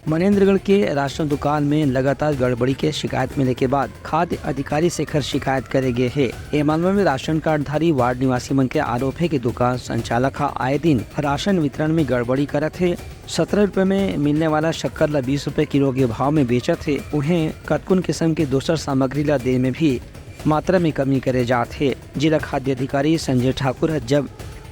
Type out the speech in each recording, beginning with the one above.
मनेन्द्रगढ़ के राशन दुकान में लगातार गड़बड़ी के शिकायत मिलने के बाद खाद्य अधिकारी शेखर शिकायत करे गए है। ये मामले में राशन कार्डधारी वार्ड निवासी मन के आरोप है कि दुकान संचालक आए दिन राशन वितरण में गड़बड़ी करत है। 17 रुपए में मिलने वाला शक्कर ला 20 रुपए किलो के भाव में बेचत है। उन्हें कतकुन किस्म के दूसर सामग्री ला दे में भी मात्रा में कमी करे जात है। जिला खाद्य अधिकारी संजय ठाकुर जब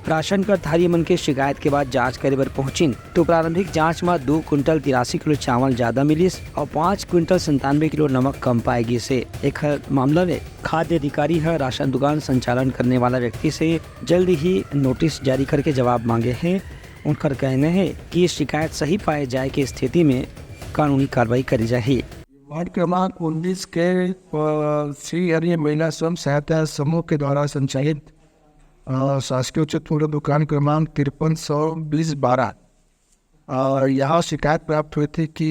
राशन कार्डधारी मन के शिकायत के बाद जांच करे बर पहुंचिन तो प्रारंभिक जांच में 2 कुंटल 83 किलो चावल ज्यादा मिलिस और 5 कुंटल 97 किलो नमक कम पाए गई से। एक मामला में खाद्य अधिकारी है राशन दुकान संचालन करने वाला व्यक्ति से जल्द ही नोटिस जारी करके जवाब मांगे हैं। उनका कहना है कि शिकायत सही पाए जाए की स्थिति में कानूनी कार्रवाई करी जाए। वार्ड क्रमांक 19 के श्री हरि महिला स्वयं सहायता समूह के द्वारा संचालित शासकीय उचित मूल्य दुकान क्रमांक 5320-12 यहाँ शिकायत प्राप्त हुई थी कि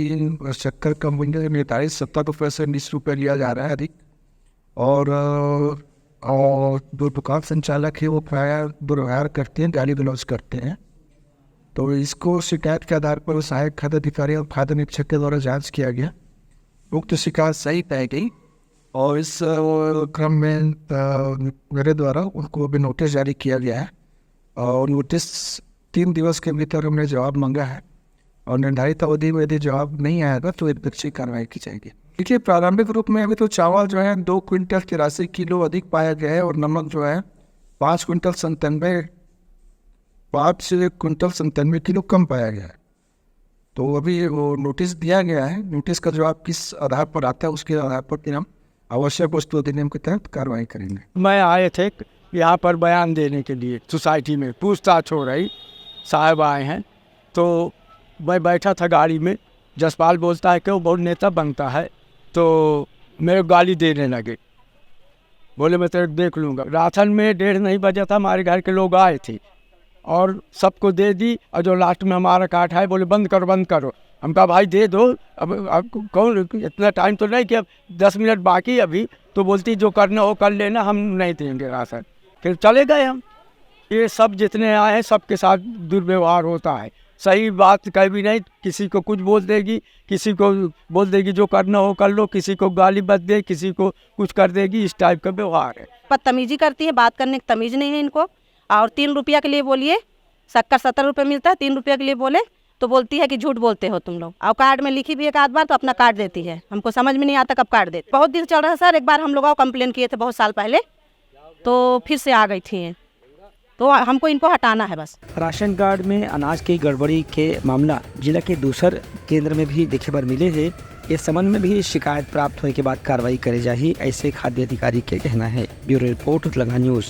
शक्कर का मूल्य निर्धारित 70 रुपये से 20 रुपये लिया जा रहा है अधिक, और जो दुकान संचालक है वो प्राय दुर्व्यवहार करते हैं, गाली गलौज करते हैं। तो इसको शिकायत के आधार पर सहायक खाद्य अधिकारी और खाद्य निरीक्षक के द्वारा जांच किया गया। उक्त शिकायत सही पाई गई और इस क्रम में मेरे द्वारा उनको भी नोटिस जारी किया गया है और नोटिस 3 दिवस के भीतर हमने जवाब मांगा है और निर्धारित अवधि में यदि जवाब नहीं आएगा तो विपक्षी कार्रवाई की जाएगी। देखिए, प्रारंभिक रूप में अभी तो चावल जो है 2 क्विंटल 83 किलो अधिक पाया गया है और नमक जो है 5 कुंटल 97 किलो कम पाया गया है। तो अभी वो नोटिस दिया गया है, नोटिस का जवाब किस आधार पर आता है उसके आधार पर फिर हम आवश्यक वस्तु अधिनियम के तहत कार्रवाई करेंगे। मैं आए थे यहाँ पर बयान देने के लिए, सोसाइटी में पूछताछ हो रही, साहब आए हैं तो मैं बैठा था गाड़ी में। जसपाल बोलता है कि वो बहुत नेता बनता है, तो मेरे गाली देने लगे, बोले मैं तेरे देख लूँगा। राशन में 1:30 नहीं बजा था, हमारे घर के लोग आए थे और सबको दे दी और जो लास्ट में हमारा काट है बोले बंद करो। हम कहा भाई दे दो, अब आपको कौन, इतना टाइम तो नहीं कि अब 10 मिनट बाकी अभी, तो बोलती जो करना हो कर लेना, हम नहीं देंगे राशन। फिर चले गए हम। ये सब जितने आए हैं सबके साथ दुर्व्यवहार होता है, सही बात कहीं भी नहीं, किसी को कुछ बोल देगी, किसी को बोल देगी जो करना हो कर लो, किसी को गाली बक दे, किसी को कुछ कर देगी, इस टाइप का व्यवहार है। बदतमीजी करती है, बात करने की तमीज़ नहीं है इनको। और 3 रुपया के लिए बोलिए, शक्कर 70 रुपये मिलता है, 3 रुपया के लिए बोले तो बोलती है कि झूठ बोलते हो तुम लोग। और कार्ड में लिखी भी एक आध बार तो अपना कार्ड देती है, हमको समझ में नहीं आता कब कार्ड देती। बहुत दिन चल रहा है सर, एक बार हम लोग कंप्लेन किए थे बहुत साल पहले, तो फिर से आ गई थी, तो हमको इनको हटाना है बस। राशन कार्ड में अनाज की गड़बड़ी के मामला जिला के दूसर केंद्र में भी देखे बर मिले है। इस संबंध में भी शिकायत प्राप्त होने के बाद कार्रवाई करे जाही, ऐसे खाद्य अधिकारी के कहना है। ब्यूरो रिपोर्ट लंगा न्यूज़।